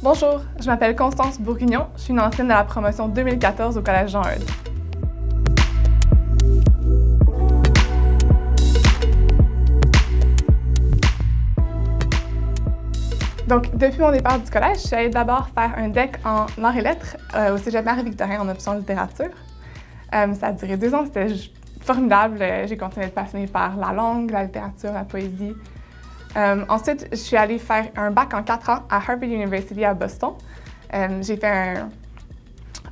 Bonjour, je m'appelle Constance Bourguignon, je suis une ancienne de la promotion 2014 au Collège Jean-Eudes. Donc, depuis mon départ du collège, je suis allée d'abord faire un DEC en arts et lettres au Cégep Marie-Victorin en option littérature. Ça a duré 2 ans, c'était formidable. J'ai continué d'être passionnée par la langue, la littérature, la poésie. Ensuite, je suis allée faire un bac en 4 ans à Harvard University à Boston. J'ai fait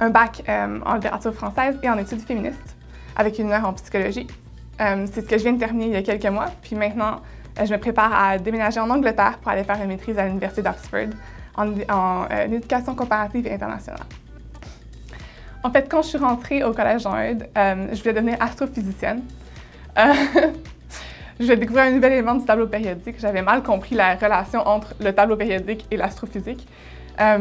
un bac en littérature française et en études féministes avec une heure en psychologie. C'est ce que je viens de terminer il y a quelques mois. Puis maintenant, je me prépare à déménager en Angleterre pour aller faire une maîtrise à l'Université d'Oxford en éducation comparative et internationale. En fait, quand je suis rentrée au Collège Jean-Eudes, je voulais devenir astrophysicienne. Je voulais découvrir un nouvel élément du tableau périodique. J'avais mal compris la relation entre le tableau périodique et l'astrophysique.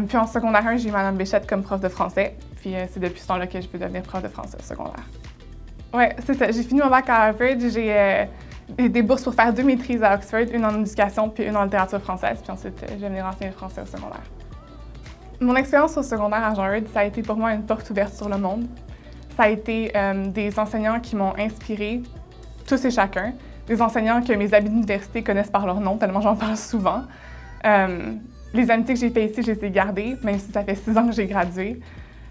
Puis en secondaire 1, j'ai eu Mme Béchette comme prof de français. Puis c'est depuis ce temps-là que je veux devenir prof de français au secondaire. Ouais, c'est ça. J'ai fini mon bac à Harvard. J'ai des bourses pour faire 2 maîtrises à Oxford, une en éducation puis une en littérature française. Puis ensuite, je vais venir enseigner le français au secondaire. Mon expérience au secondaire à Jean-Eudes, ça a été pour moi une porte ouverte sur le monde. Ça a été des enseignants qui m'ont inspirée, tous et chacun. Des enseignants que mes amis d'université connaissent par leur nom, tellement j'en parle souvent. Les amitiés que j'ai faites ici, je les ai gardées, même si ça fait 6 ans que j'ai gradué.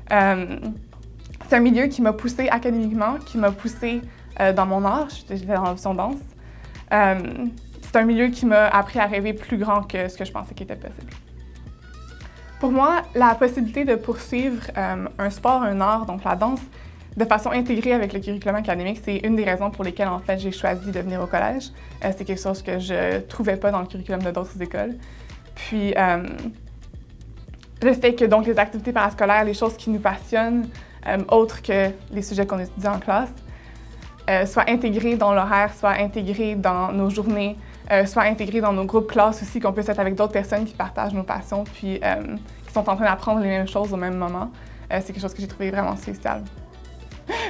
C'est un milieu qui m'a poussée académiquement, qui m'a poussée dans mon art. J'étais dans l'option danse. C'est un milieu qui m'a appris à rêver plus grand que ce que je pensais qu'il était possible. Pour moi, la possibilité de poursuivre un sport, un art, donc la danse, de façon intégrée avec le curriculum académique, c'est une des raisons pour lesquelles, en fait, j'ai choisi de venir au collège. C'est quelque chose que je ne trouvais pas dans le curriculum de d'autres écoles. Puis, le fait que, donc, les activités parascolaires, les choses qui nous passionnent, autres que les sujets qu'on étudie en classe, soient intégrées dans l'horaire, soient intégrées dans nos journées, soient intégrées dans nos groupes classes aussi, qu'on puisse être avec d'autres personnes qui partagent nos passions, puis qui sont en train d'apprendre les mêmes choses au même moment. C'est quelque chose que j'ai trouvé vraiment spécial.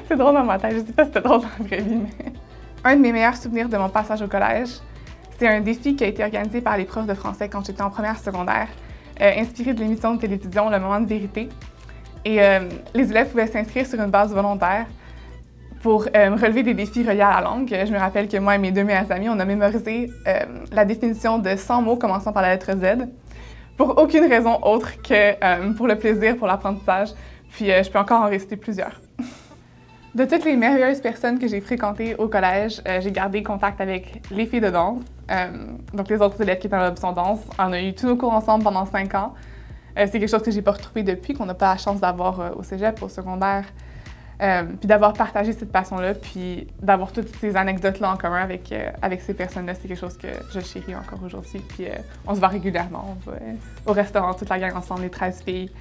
C'est drôle dans ma tête, je ne sais pas si c'était drôle dans la vraie vie, mais... Un de mes meilleurs souvenirs de mon passage au collège, c'est un défi qui a été organisé par les profs de français quand j'étais en première secondaire, inspiré de l'émission de télévision Le Moment de vérité. Et les élèves pouvaient s'inscrire sur une base volontaire pour relever des défis reliés à la langue. Je me rappelle que moi et mes 2 meilleurs amis, on a mémorisé la définition de 100 mots commençant par la lettre Z, pour aucune raison autre que pour le plaisir, pour l'apprentissage. Puis je peux encore en réciter plusieurs. De toutes les merveilleuses personnes que j'ai fréquentées au collège, j'ai gardé contact avec les filles de danse. Donc les autres élèves qui étaient dans l'option danse. On a eu tous nos cours ensemble pendant 5 ans. C'est quelque chose que j'ai pas retrouvé depuis, qu'on n'a pas la chance d'avoir au cégep, au secondaire. Puis d'avoir partagé cette passion-là, puis d'avoir toutes ces anecdotes-là en commun avec ces personnes-là, c'est quelque chose que je chéris encore aujourd'hui. Puis on se voit régulièrement, on va au restaurant, toute la gang ensemble, les 13 filles.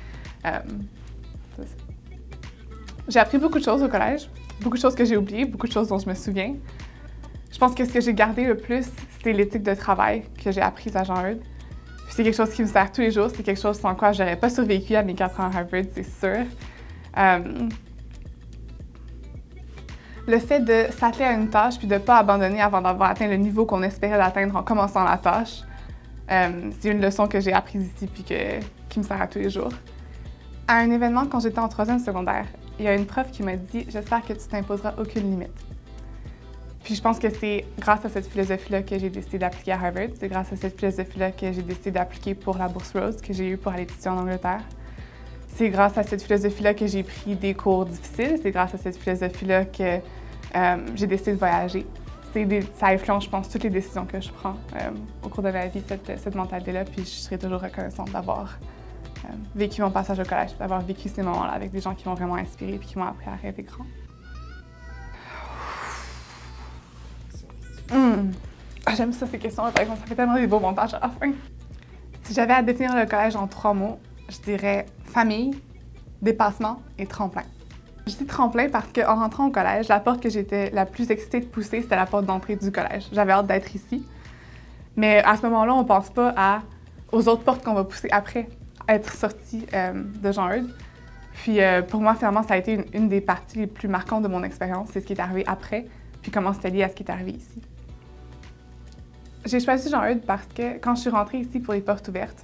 J'ai appris beaucoup de choses au collège, beaucoup de choses que j'ai oubliées, beaucoup de choses dont je me souviens. Je pense que ce que j'ai gardé le plus, c'est l'éthique de travail que j'ai apprise à Jean-Eudes. Puis c'est quelque chose qui me sert tous les jours, c'est quelque chose sans quoi je n'aurais pas survécu à mes 4 ans à Harvard, c'est sûr. Le fait de s'atteler à une tâche puis de ne pas abandonner avant d'avoir atteint le niveau qu'on espérait d'atteindre en commençant la tâche, c'est une leçon que j'ai apprise ici puis qui me sert à tous les jours. À un événement quand j'étais en 3e secondaire, il y a une prof qui m'a dit « J'espère que tu t'imposeras aucune limite ». Puis je pense que c'est grâce à cette philosophie-là que j'ai décidé d'appliquer à Harvard. C'est grâce à cette philosophie-là que j'ai décidé d'appliquer pour la bourse Rose que j'ai eue pour aller étudier en Angleterre. C'est grâce à cette philosophie-là que j'ai pris des cours difficiles. C'est grâce à cette philosophie-là que j'ai décidé de voyager. Ça influence, je pense, toutes les décisions que je prends au cours de ma vie, cette mentalité-là. Puis je serai toujours reconnaissante d'avoir vécu mon passage au collège, d'avoir vécu ces moments-là avec des gens qui m'ont vraiment inspirée et qui m'ont appris à rêver grand. J'aime ça, ces questions, par exemple, ça fait tellement des beaux montages à la fin. Si j'avais à définir le collège en 3 mots, je dirais famille, dépassement et tremplin. Je dis tremplin parce qu'en rentrant au collège, la porte que j'étais la plus excitée de pousser, c'était la porte d'entrée du collège. J'avais hâte d'être ici. Mais à ce moment-là, on ne pense pas aux autres portes qu'on va pousser après être sorti de Jean-Eudes. Puis pour moi, finalement, ça a été une des parties les plus marquantes de mon expérience. C'est ce qui est arrivé après, puis comment c'était lié à ce qui est arrivé ici. J'ai choisi Jean-Eudes parce que quand je suis rentrée ici pour les portes ouvertes,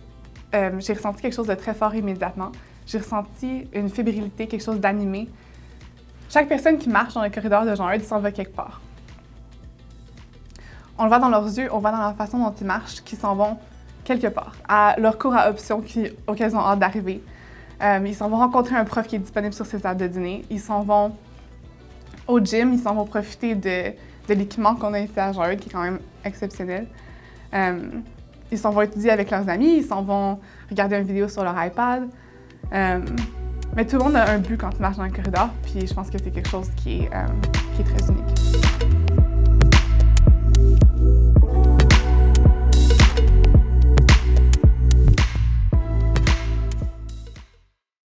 j'ai ressenti quelque chose de très fort immédiatement. J'ai ressenti une fébrilité, quelque chose d'animé. Chaque personne qui marche dans le corridor de Jean Eudes s'en va quelque part. On le voit dans leurs yeux, on le voit dans la façon dont ils marchent, qu'ils s'en vont quelque part, à leur cours à option auquel ils ont hâte d'arriver. Ils s'en vont rencontrer un prof qui est disponible sur ces heures de dîner. Ils s'en vont au gym, ils s'en vont profiter de l'équipement qu'on a ici à Jean Eudes, qui est quand même exceptionnel. Ils s'en vont étudier avec leurs amis, ils s'en vont regarder une vidéo sur leur iPad. Mais tout le monde a un but quand il marche dans le corridor, puis je pense que c'est quelque chose qui est très unique.